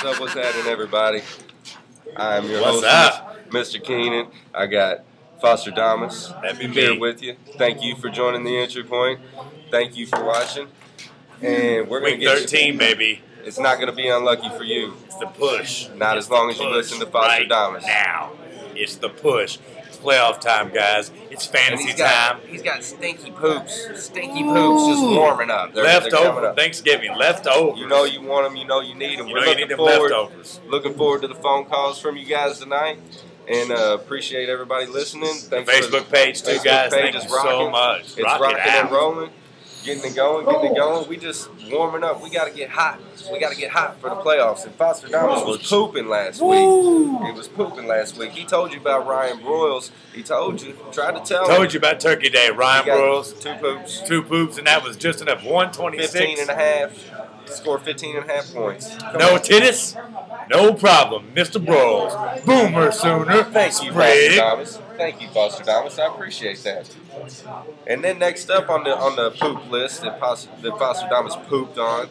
what's happening, everybody? I'm your What's host, up? Mr. Keenan. I got Fosterdamus here me. with you. Thank you for joining the entry point. Thank you for watching. And we're going to Week get 13, baby. It's not going to be unlucky for you. It's the push. Not It's as long the as you push listen to right Fosterdamus. now. It's the push. It's playoff time, guys. It's fantasy time. He's got stinky poops. Stinky poops just warming up. They're coming Leftover up. Thanksgiving. Leftovers. You know you want them. You know you need them. You We're know you need looking them forward. leftovers. Looking forward to the phone calls from you guys tonight. And appreciate everybody listening. Thanks Facebook page, too, guys. Thank you so much. It's rocking and rolling. Getting it going. We just warming up. We got to get hot. We got to get hot for the playoffs. And Fosterdamus was pooping last week. He was pooping last week. He told you about Ryan Broyles. He told you. Tried to tell him. Told you about Turkey Day. Ryan Broyles. 2 poops. 2 poops, and that was just enough. 126. 15 and a half. Scored 15 and a half points. No tennis? No problem. Mr. Broyles. Boomer Sooner. Thank you, Spread. Fosterdamus. Thank you, Fosterdamus. I appreciate that. And then next up on the poop list that Fosterdamus pooped on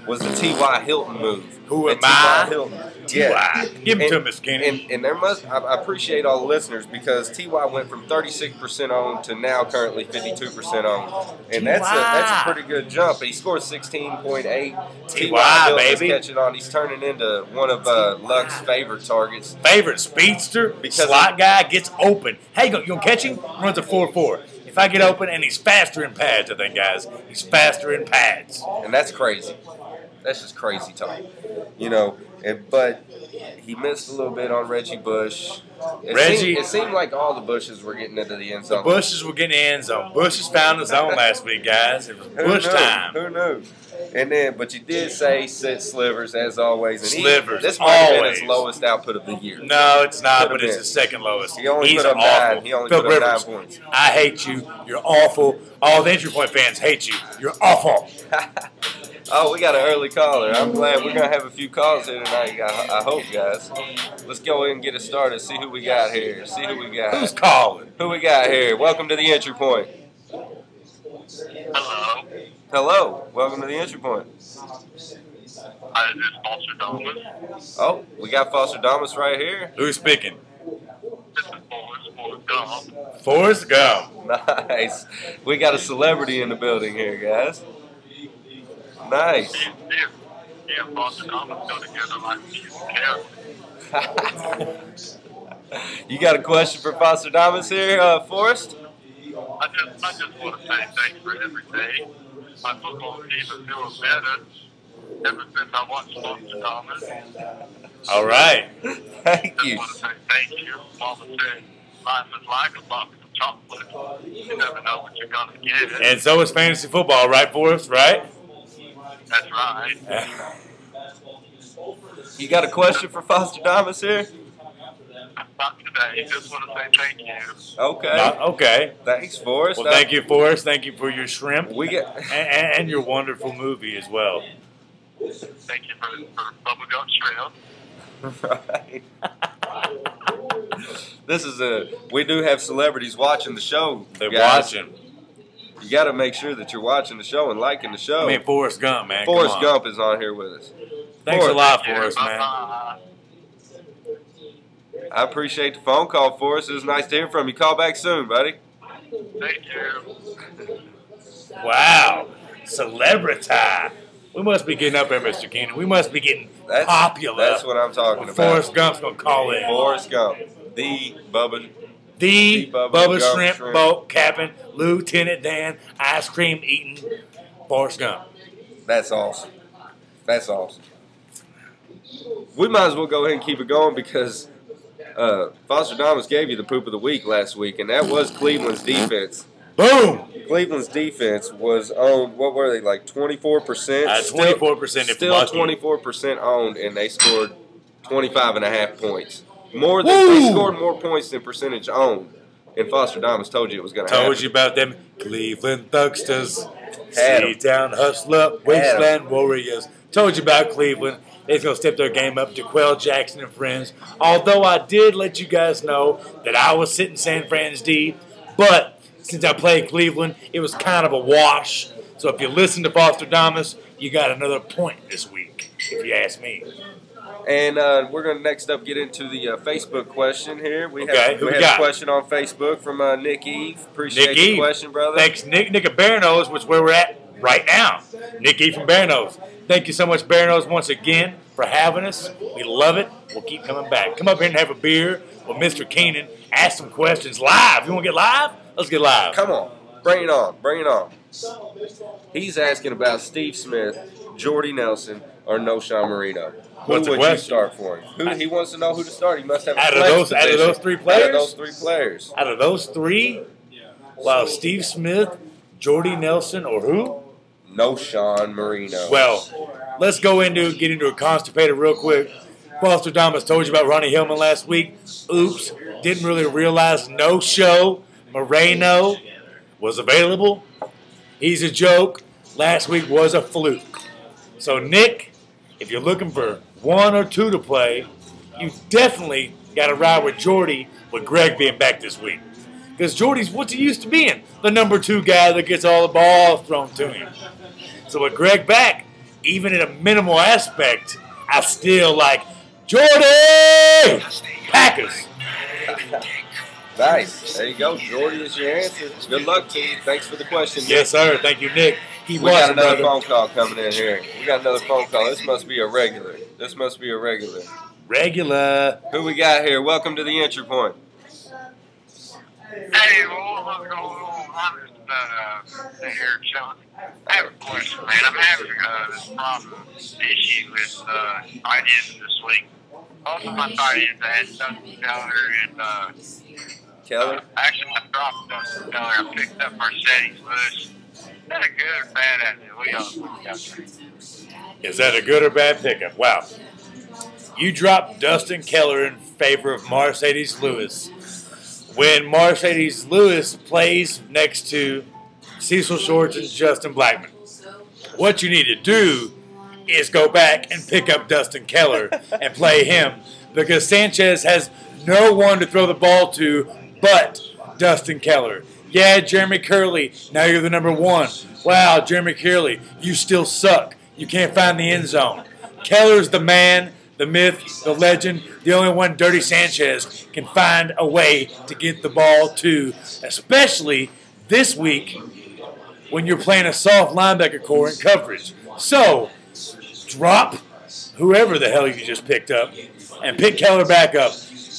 was the T.Y. Hilton move. Who am T.Y. I? Hilton. T.Y. Give him to Miss Kenny. And there I appreciate all the listeners because T.Y. went from 36% owned to now currently 52% owned. And that's a pretty good jump. He scored 16.8. T.Y. Hilton is catching on. He's turning into one of Luck's favorite targets. Favorite speedster, slot guy, gets open. Hey, you gonna catch him? Runs a 4.4. If I get open, and he's faster in pads, I think, guys. He's faster in pads. And that's crazy. That's just crazy talk. You know, but he missed a little bit on Reggie Bush. It seemed like all the Bushes were getting into the end zone. The Bushes were getting in the end zone. Bushes found his own last week, guys. It was Bush time. Who knew? And then, but you did say sit Slivers as always. And Slivers, this might have been his lowest output of the year. No, it's not, but it's his second lowest. He only He's put up awful. 9. He only Phil put up Rivers, 9 points. I hate you. You're awful. All the entry point fans hate you. You're awful. Oh, we got an early caller. I'm glad we're going to have a few calls here tonight, I hope, guys. Let's go ahead and get it started. See who we got here. Who's calling? Who we got here? Welcome to the entry point. Hello. Hello. Welcome to the entry point. Hi, this is Fosterdamus. Oh, we got Fosterdamus right here. Who's speaking? This is Forrest Gump. Forrest Gump. Nice. We got a celebrity in the building here, guys. Nice. Yeah, Fosterdamus go together like a carrot. You got a question for Fosterdamus here, Forrest? I just want to say thanks for every day. My football team is doing better ever since I watched Fosterdamus. All right. Thank you. I just want to say thank you. Mama said life is like a box of chocolate. You never know what you're going to get. And so is fantasy football, right, Forrest? Right? That's right. You got a question for Fosterdamus here? Not today. Just want to say thank you. Okay. Okay. Thanks, Forrest. Well, thank you, Forrest. Thank you for your shrimp. We get and your wonderful movie as well. Thank you for bubblegum shrimp. Right. We do have celebrities watching the show. They're guys. watching. You got to make sure that you're watching the show and liking the show. I mean, Forrest Gump, man. Forrest Gump is on here with us. Thanks a lot, Forrest, man. I appreciate the phone call, Forrest. It was nice to hear from you. Call back soon, buddy. Thank you. Wow. Celebrity. We must be getting up there, Mr. Keenan. We must be getting popular. That's what I'm talking about. Forrest Gump's going to call in. Forrest Gump. The Bubba Bubba Shrimp Boat Captain, Lieutenant Dan, ice cream eating Forrest Gump. That's awesome. That's awesome. We might as well go ahead and keep it going because Fosterdamus gave you the poop of the week last week, and that was Cleveland's defense. Boom! Cleveland's defense was owned, what were they, like 24%? 24% if still lucky. 24% owned, and they scored 25.5 points. They scored more points than percentage owned. And Fosterdamus told you it was going to happen. Told you about them Cleveland Thugsters. C-Town Hustler, Wasteland Warriors. Told you about Cleveland. They're going to step their game up to Quell Jackson and friends. Although I did let you guys know that I was sitting San Fran's D, but since I played Cleveland, it was kind of a wash. So if you listen to Fosterdamus, you got another point this week, if you ask me. And we're going to next up get into the Facebook question here. We had a question on Facebook from Nick Eve. Appreciate the question, brother. Thanks, Nick. Nick of Bear Nose, which is where we're at right now. Nick Eve from Bear Nose. Thank you so much, Bear Nose, once again for having us. We love it. We'll keep coming back. Come up here and have a beer with Mr. Keenan. Ask some questions live. You want to get live? Let's get live. Come on. Bring it on. Bring it on. He's asking about Steve Smith, Jordy Nelson, or Noshawn Marino. Who would you start for him? He wants to know who to start. He must have a out of those three players? Out of those three players. Out of those three? Wow, Steve Smith, Jordy Nelson, or who? Noshawn Marino. Well, let's get into a constipated real quick. Fosterdamus told you about Ronnie Hillman last week. Oops, didn't really realize no-show Moreno was available. He's a joke. Last week was a fluke. So, Nick, if you're looking for one or two to play, you definitely got to ride with Jordy with Greg being back this week. Because Jordy's what's he used to being, the number 2 guy that gets all the ball thrown to him. So with Greg back, even in a minimal aspect, I still like Jordy! Packers. Nice. There you go. Jordy is your answer. Good luck to you. Thanks for the question, Nick. Yes, sir. Thank you, Nick. We got another phone call coming in here. We got another phone call. This must be a regular. Regular. Who we got here? Welcome to the entry point. Hey, what's going on? I'm just here chilling. I have a question, man. I'm having this issue with tight ends this week. Both of my tight ends, I had Dustin Keller and Keller? Actually, I dropped Dustin Keller. I picked up Mercedes Lewis. Is that a good or bad idea? Is that a good or bad pickup? Wow. You dropped Dustin Keller in favor of Mercedes Lewis. When Mercedes Lewis plays next to Cecil Shorts and Justin Blackman, what you need to do is go back and pick up Dustin Keller and play him, because Sanchez has no one to throw the ball to but Dustin Keller. Yeah, Jeremy Curley, now you're the number 1. Wow, Jeremy Curley, you still suck. You can't find the end zone. Keller's the man, the myth, the legend, the only one Dirty Sanchez can find a way to get the ball to, especially this week when you're playing a soft linebacker core in coverage. So, drop whoever the hell you just picked up and pick Keller back up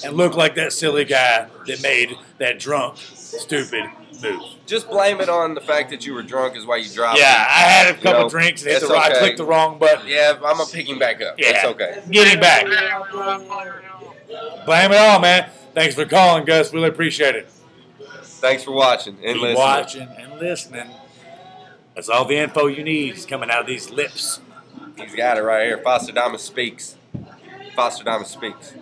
and look like that silly guy that made that drunk, stupid move. Just blame it on the fact that you were drunk is why you dropped Yeah, I had a couple drinks and I clicked the wrong button. Yeah, I'm going to pick him back up. Yeah, it's okay. Get him back. Blame it all, man. Thanks for calling, Gus. Really appreciate it. Thanks for watching and listening. Watching and listening. That's all the info you need is coming out of these lips. He's got it right here. Fosterdamus speaks. Fosterdamus speaks.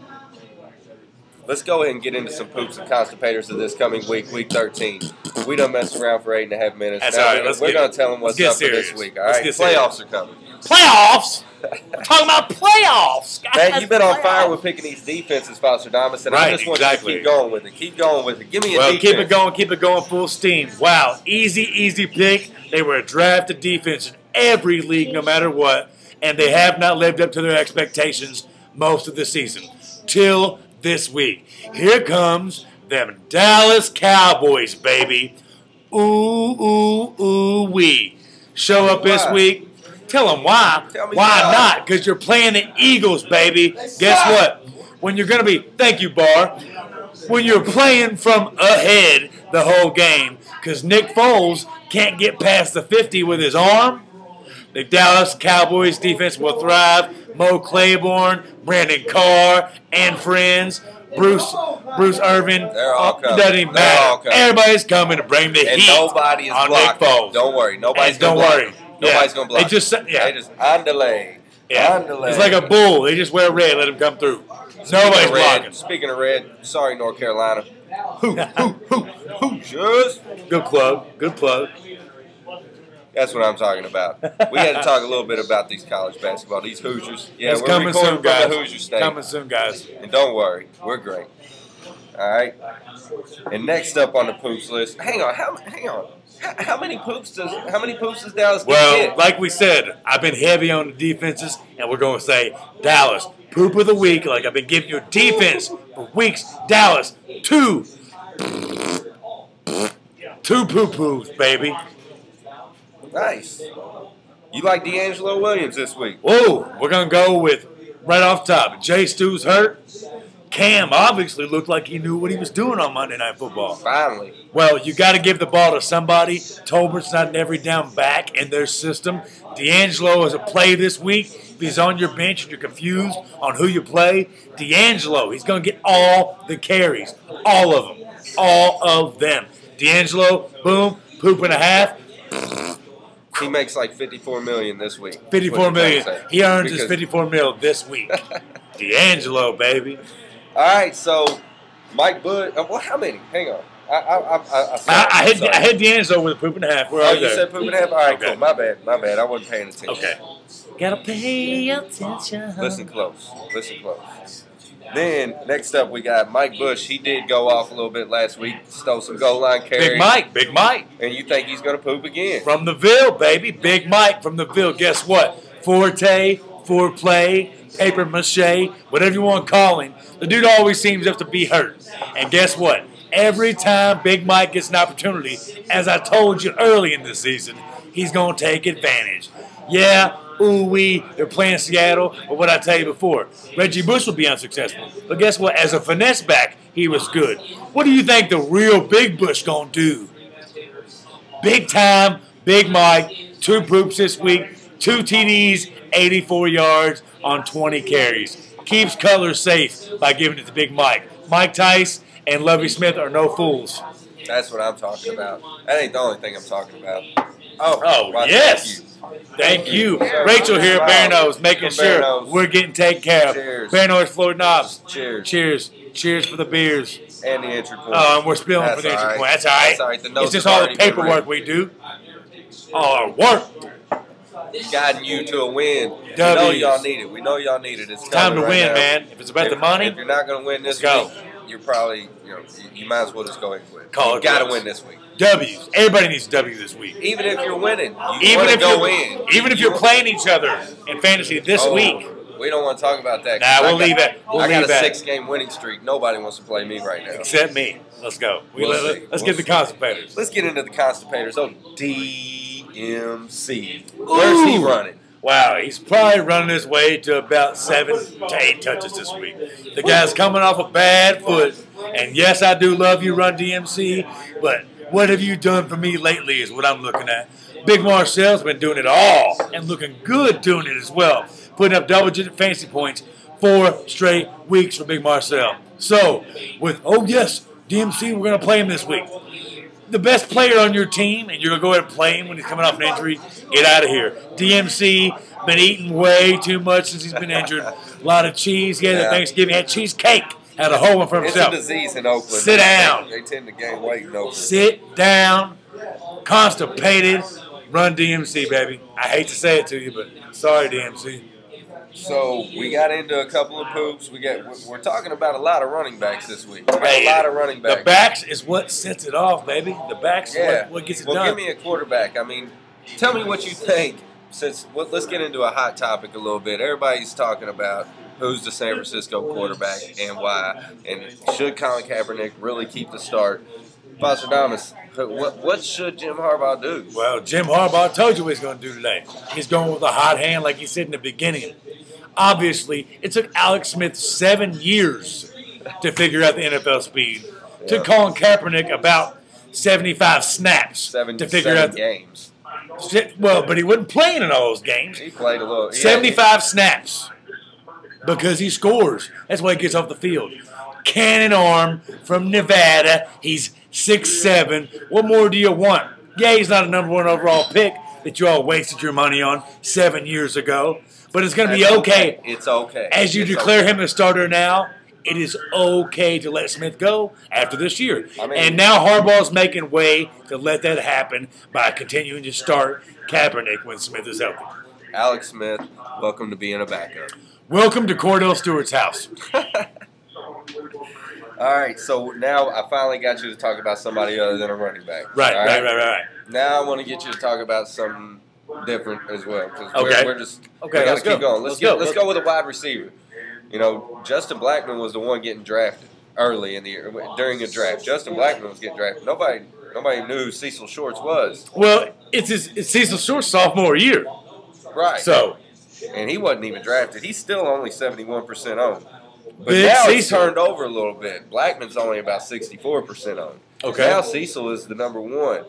Let's go ahead and get into some poops and constipators of this coming week, week 13. We done messed around for 8.5 minutes. That's now all right. we're going to tell them what's up for this week. All right, playoffs are coming. Playoffs? We're talking about playoffs. Guys, man, you've been on fire with picking these defenses, Fosterdamus, and I just want you to keep going with it. Keep going with it. Give me a defense. Keep it going full steam. Wow, easy pick. They were a drafted defense in every league, no matter what, and they have not lived up to their expectations most of the season. Till this week. Here comes them Dallas Cowboys, baby. Ooh-wee. Show up this week. Tell them why. Why not? Because you're playing the Eagles, baby. Guess what? When you're going to be, thank you, Bar, when you're playing from ahead the whole game, because Nick Foles can't get past the 50 with his arm, the Dallas Cowboys defense will thrive. Mo Claiborne, Brandon Carr, and friends, Bruce Irvin. They're all coming. Doesn't even matter. Everybody's coming to bring the heat nobody is on blocking. Nick Foles. Don't worry. Nobody's going to block. Nobody's going to block. They just on delay. Yeah. It's like a bull. They just wear red. Let him come through. Nobody's blocking. Speaking of red, sorry, North Carolina. Just good plug. Good plug. That's what I'm talking about. We had to talk a little bit about these college basketball, these Hoosiers. Yeah, it's we're coming recording soon, guys. from the Hoosier State. Coming soon, guys. And don't worry, we're great. All right. And next up on the poops list, hang on. How many poops does Dallas get? Well, like we said, I've been heavy on the defenses, and we're going to say Dallas poop of the week, like I've been giving you defense for weeks. Dallas, two poo-poos, baby. Nice. You like D'Angelo Williams this week? Whoa, we're going to go with, right off top, Jay Stu's hurt. Cam obviously looked like he knew what he was doing on Monday Night Football. Finally. Well, you got to give the ball to somebody. Tolbert's not an every down back in their system. D'Angelo is a play this week. If he's on your bench and you're confused on who you play, D'Angelo, he's going to get all the carries. All of them. All of them. D'Angelo, boom, poop and a half. He makes like $54 million this week. $54 million. He earns his $54 million this week. D'Angelo, baby. All right, so Mike Bush. Well, how many? Hang on. I hit D'Angelo with a poop and a half. Oh, you said poop and a half? All right, cool. My bad. I wasn't paying attention. Okay. Gotta pay attention. Listen close. Then, next up, we got Mike Bush. He did go off a little bit last week. Stole some goal line carries. Big Mike. And you think he's going to poop again? From the Ville, baby. Big Mike from the Ville. Guess what? Forte, foreplay, paper mache, whatever you want to call him. The dude always seems to have to be hurt. And guess what? Every time Big Mike gets an opportunity, as I told you early in the season, he's going to take advantage. Yeah, they're playing Seattle, but what I tell you before, Reggie Bush will be unsuccessful. But guess what? As a finesse back, he was good. What do you think the real Big Bush going to do? Big time, Big Mike, 2 poops this week, 2 TDs, 84 yards on 20 carries. Keeps Cutler safe by giving it to Big Mike. Mike Tice and Lovie Smith are no fools. That's what I'm talking about. That ain't the only thing I'm talking about. Oh yes. Thank you. Rachel here at Bear Nose, making sure we're getting taken care of. Cheers. Bear Nose, Floyd Knobs. Cheers. Cheers for the beers. And the entry point. Oh, and we're spilling for the entry point. That's all right. That's all right. It's just all the paperwork we do. All our work. Guiding you to a win. W's. We know y'all need it. We know y'all need it. It's time to right win, now. man. If it's about the money, if you're not going to win this go. week, you're probably, you might as well just go ahead and quit. You got to win this week. W's. Everybody needs a W this week. Even if you're winning, even if you're playing each other in fantasy this week. We don't want to talk about that. Nah, we'll leave it. I got a 6-game winning streak. Nobody wants to play me right now. Except me. Let's go. Let's get the constipators. Let's get into the constipators. Oh, DMC. Where's he running? Wow, he's probably running his way to about 7 to 8 touches this week. The guy's coming off a bad foot. And yes, I do love you, Run DMC, but what have you done for me lately is what I'm looking at. Big Marcel's been doing it all and looking good doing it as well. Putting up double-digit fantasy points 4 straight weeks for Big Marcel. So, yes, DMC, we're going to play him this week. The best player on your team, and you're going to go ahead and play him when he's coming off an injury, get out of here. DMC, been eating way too much since he's been injured. A lot of cheese. He had a Thanksgiving, had cheesecake. Had a whole one for himself. It's a disease in Oakland. Sit down. They tend to gain weight in Oakland. Sit down. Constipated. Run DMC, baby. I hate to say it to you, but sorry, DMC. So we got into a couple of poops. We're talking about a lot of running backs this week. A lot of running backs. The backs is what sets it off, baby. The backs is what gets it done. Well, give me a quarterback. I mean, tell me what you think. Let's get into a hot topic a little bit. Everybody's talking about who's the San Francisco quarterback and why, and should Colin Kaepernick really keep the start? Fosterdamus, what should Jim Harbaugh do? Well, Jim Harbaugh told you what he's going to do today. He's going with a hot hand like he said in the beginning. Obviously, it took Alex Smith 7 years to figure out the NFL speed. It took Colin Kaepernick about 75 snaps to figure out games. Well, but he wasn't playing in all those games. He played a little. 75 snaps because he scores. That's why he gets off the field. Cannon arm from Nevada. He's 6'7". What more do you want? Yeah, he's not a number 1 overall pick that you all wasted your money on 7 years ago. But it's going to be okay. It's okay. As you declare him a starter now, it is okay to let Smith go after this year. And now Harbaugh's making way to let that happen by continuing to start Kaepernick when Smith is healthy. Alex Smith, welcome to being a backup. Welcome to Cordell Stewart's house. All right, so now I finally got you to talk about somebody other than a running back. Right. Now I want to get you to talk about something different as well. Okay. We got to keep going. Let's go with a wide receiver. You know, Justin Blackman was the one getting drafted early in the year during a draft. Justin Blackman was getting drafted. Nobody knew who Cecil Shorts was. Well, it's Cecil Shorts' sophomore year. Right. So, and he wasn't even drafted. He's still only 71% owned. But Big now Cecil. it's turned over a little bit. Blackman's only about 64% owned. Okay. Now Cecil is the number one.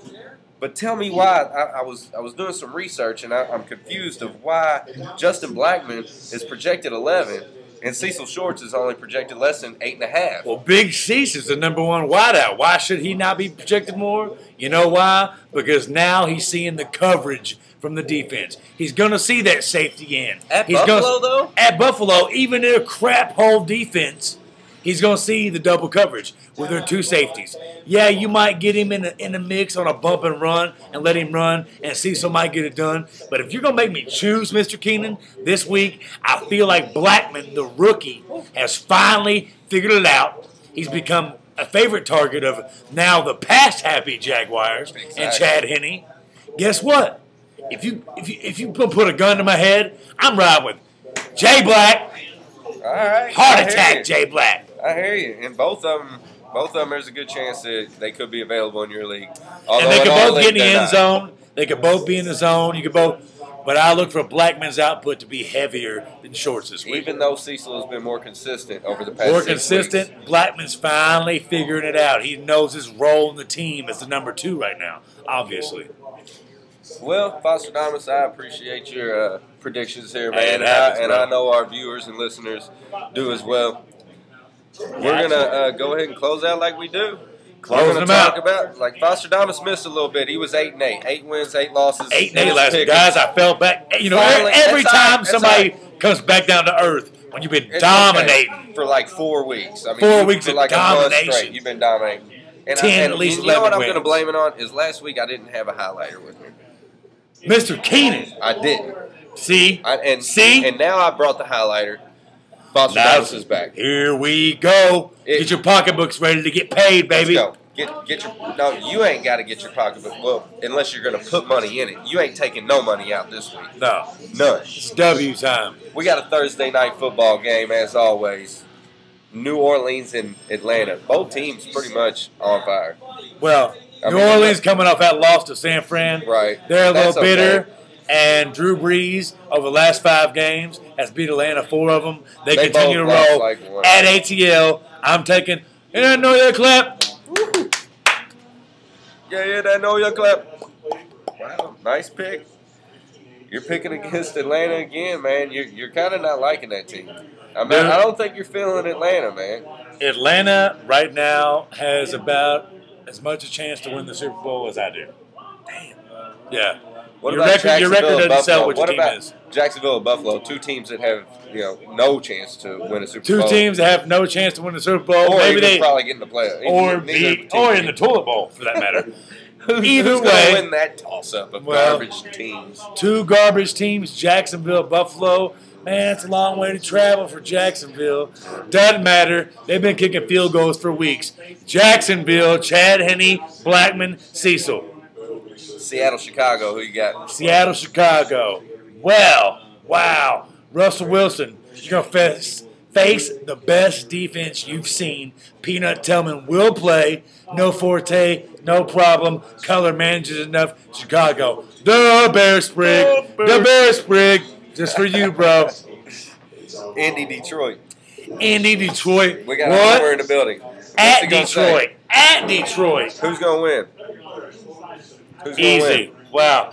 But tell me why. I was doing some research, and I'm confused of why Justin Blackman is projected 11, and Cecil Shorts is only projected less than 8.5. Well, Big Cease is the number one wideout. Why should he not be projected more? You know why? Because now he's seeing the coverage from the defense. He's going to see that safety in. At Buffalo, though? At Buffalo, even in a crap hole defense, he's going to see the double coverage with their two safeties. Yeah, you might get him in a mix on a bump and run and let him run, and Cecil might get it done. But if you're going to make me choose, Mr. Keenan, this week, I feel like Blackman, the rookie, has finally figured it out. He's become a favorite target of now the pass-happy Jaguars and Chad Henne. Guess what? If you put a gun to my head, I'm riding with Jay Black. All right. Heart attack, Jay Black. I hear you. And both of them, there's a good chance that they could be available in your league. And they could both get in the end zone. They could both be in the zone. You could both. But I look for Blackman's output to be heavier than Shorts this week. Even though Cecil has been more consistent over the past 6 weeks. Blackman's finally figuring it out. He knows his role in the team as the number 2 right now, obviously. Well, Fosterdamus, I appreciate your predictions here, man. And I know our viewers and listeners do as well. We're going to go ahead and close out like we do. We're going to talk about, like, Fosterdamus missed a little bit. He was 8-8. 8 wins, 8 losses. 8-8 last week. Guys, I fell back. You know, every time somebody comes back down to earth, when you've been dominating. Okay. For like 4 weeks. I mean, 4 weeks of like domination. A month straight, you've been dominating. And 10, at least 11 you know what I'm wins. going to blame it on? Is last week I didn't have a highlighter with me. Mr. Keenan. I didn't. See? And now I brought the highlighter. Fosterdamus is back. Here we go. Get your pocketbooks ready to get paid, baby. Let's go. Get your. No, you ain't got to get your pocketbook. Well, unless you're going to put money in it. You ain't taking no money out this week. No. None. It's W time. We got a Thursday night football game, as always. New Orleans and Atlanta. Both teams pretty much on fire. Well, New Orleans coming off that loss to San Fran. Right. They're a little bitter. Okay. And Drew Brees, over the last 5 games, has beat Atlanta 4 of them. They continue to roll. At ATL, I'm taking, I know your clap. Yeah, that know your clap. Wow, nice pick. You're picking against Atlanta again, man. You're kind of not liking that team. I mean, I don't think you're feeling Atlanta, man. Atlanta right now has about as much a chance to win the Super Bowl as I do. Damn. Yeah. Your record doesn't sell what your team is. Jacksonville and Buffalo, 2 teams that have no chance to win a Super Bowl. 2 teams that have no chance to win the Super Bowl. Or maybe they probably get in the playoffs. Or in the toilet bowl, for that matter. Who's going to win that toss-up of garbage teams? 2 garbage teams, Jacksonville, Buffalo. Man, it's a long way to travel for Jacksonville. Doesn't matter. They've been kicking field goals for weeks. Jacksonville, Chad Henne, Blackman, Cecil. Seattle, Chicago, who you got? Seattle, Chicago. Well, wow. Russell Wilson, you're going to face the best defense you've seen. Peanut Tillman will play. No Forte, no problem. Color manages enough. Chicago. The Bear Sprig. The Bear Sprig. Just for you, bro. Indy, Detroit. Indy, Detroit. We got a number in the building. At Detroit. At Detroit. Who's going to win? Easy. Wow.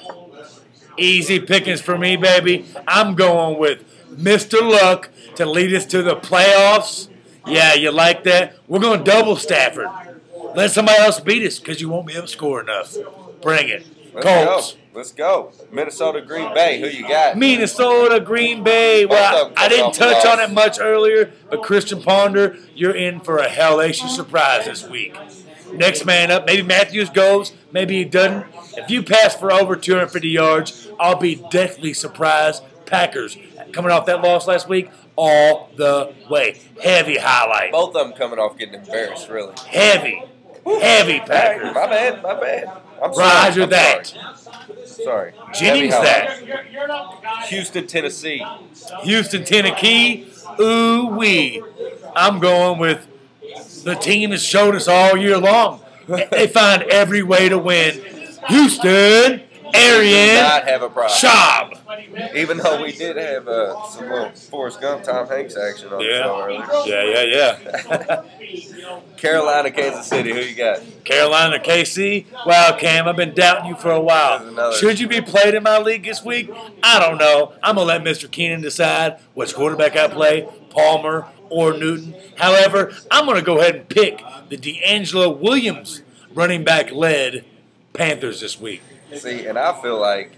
Easy pickings for me, baby. I'm going with Mr. Luck to lead us to the playoffs. Yeah, you like that? We're going to double Stafford. Let somebody else beat us because you won't be able to score enough. Bring it. Colts. Let's go. Minnesota, Green Bay. Who you got? Minnesota, Green Bay. Well, I didn't touch on it much earlier, but Christian Ponder, you're in for a hellacious surprise this week. Next man up, maybe Matthews goes, maybe he doesn't. If you pass for over 250 yards, I'll be deathly surprised. Packers, coming off that loss last week, all the way. Heavy highlight. Both of them coming off getting embarrassed, really. Heavy Packers. My bad. Roger that. Sorry. Jennings that. Houston, Tennessee. Houston, Tennessee. Ooh-wee. I'm going with the team has showed us all year long. They find every way to win. Houston, Arian, not have a problem. Schaub. Even though we did have some little Forrest Gump, Tom Hanks action on the show earlier. Yeah. Carolina, Kansas City. Who you got? Carolina, KC. Wow, Cam, I've been doubting you for a while. Should you be played in my league this week? I don't know. I'm going to let Mr. Keenan decide which quarterback I play, Palmer or Newton. However, I'm going to go ahead and pick the D'Angelo Williams running back led Panthers this week. See, and I feel like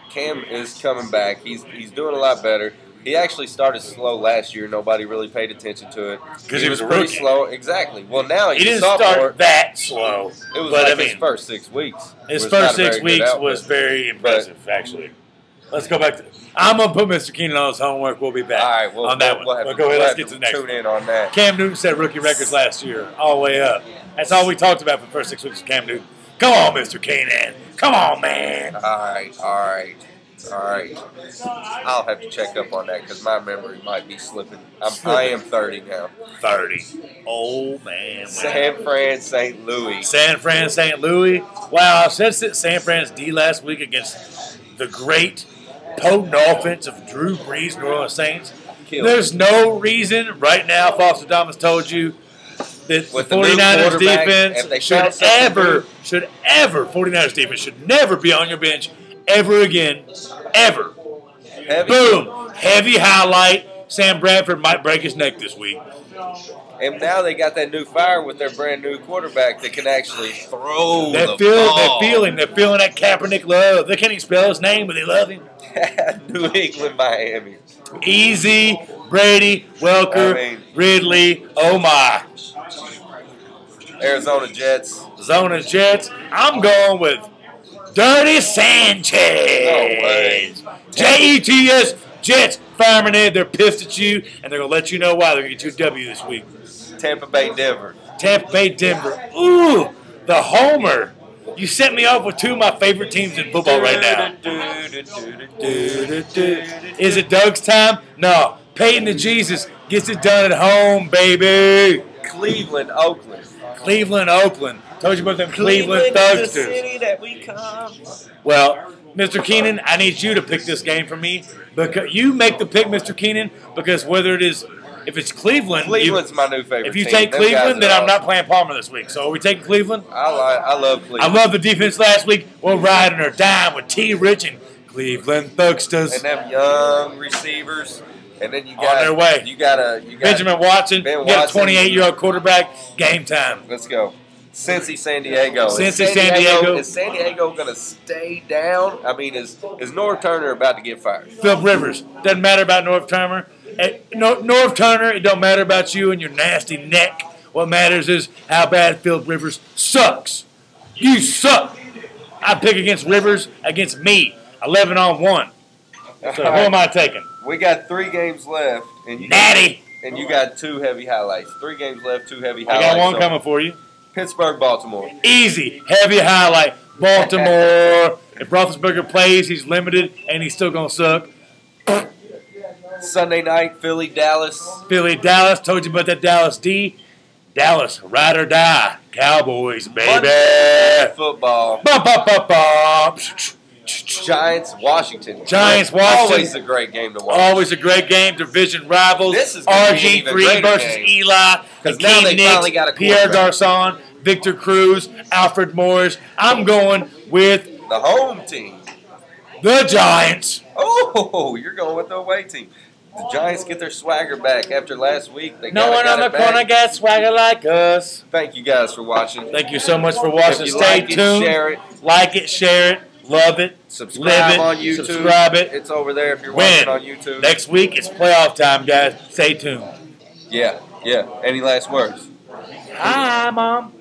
Cam is coming back. He's doing a lot better. He actually started slow last year. Nobody really paid attention to it. Because he was pretty slow. Exactly. Well, now he didn't start that slow. It was his first 6 weeks. His first 6 weeks was very impressive, actually. Let's go back to. I'm gonna put Mr. Keenan on his homework. We'll be back. All right, on that one. We'll go ahead. Let's get to the next tune in on that. Cam Newton set rookie records last year, all the way up. That's all we talked about for the first 6 weeks of Cam Newton. Come on, Mr. Keenan. Come on, man. All right. I'll have to check up on that because my memory might be slipping. I am 30 now. 30. Oh, man. San Fran, St. Louis. San Fran, St. Louis. Wow, I said San Fran's D last week against the great potent offense of Drew Brees, New Orleans Saints. There's no reason right now, Fosterdamus told you, that the 49ers defense should ever 49ers defense should never be on your bench ever again. Ever. Boom. Heavy highlight. Sam Bradford might break his neck this week. And now they got that new fire with their brand new quarterback that can actually throw the ball. They're feeling that Kaepernick love. They can't even spell his name, but they love him. New England, Miami. Easy, Brady, Welker, Ridley, oh my. Arizona Jets. I'm going with Dirty Sanchez. No way. Jets. Jets. Fireman Ed, they're pissed at you, and they're going to let you know why. They're going to get you a W this week. Tampa Bay, Denver. Ooh, the homer. You set me off with two of my favorite teams in football right now. Is it Doug's time? No. Peyton to Jesus gets it done at home, baby. Cleveland, Oakland. Told you about them Cleveland Thugsters. The city that we come. Well, Mr. Keenan, I need you to pick this game for me. Because you make the pick, Mr. Keenan, because if it's Cleveland. Cleveland's my new favorite If you team. take Cleveland, then I'm not playing Palmer this week. So are we taking Cleveland? I love Cleveland. I love the defense last week. We're riding or dying with T. Rich and Cleveland Thugsters. And them young receivers. And then you got on their way. You got Benjamin Watson. You got a 28-year-old quarterback. Game time. Let's go. Cincy, San Diego. San Diego. Is San Diego going to stay down? I mean, is North Turner about to get fired? Philip Rivers. Doesn't matter about North Turner. North Turner, it don't matter about you and your nasty neck. What matters is how bad Philip Rivers sucks. You suck. I pick against Rivers against me. 11-on-1. So who am I taking? We got 3 games left. And you got 2 heavy highlights. 3 games left, 2 heavy highlights. I got one coming for you. Pittsburgh, Baltimore. Easy. Heavy highlight. Baltimore. If Roethlisberger plays, he's limited, and he's still going to suck. Sunday night, Philly, Dallas. Told you about that Dallas D. Dallas, ride or die. Cowboys, baby. Monday football. Giants, Washington. Always a great game to watch. Always a great game. Division rivals. This is RG3 versus Eli. Because now they finally got a Pierre Garçon, Victor Cruz, Alfred Morris. I'm going with the home team. The Giants. Oh, you're going with the away team. The Giants get their swagger back after last week. No one on the corner got swagger like us. Thank you guys for watching. Thank you so much for watching. Stay tuned. Like it, share it. Love it. Subscribe on YouTube. Subscribe it. It's over there if you're watching on YouTube. Next week, it's playoff time, guys. Stay tuned. Yeah. Any last words? Hi, Mom.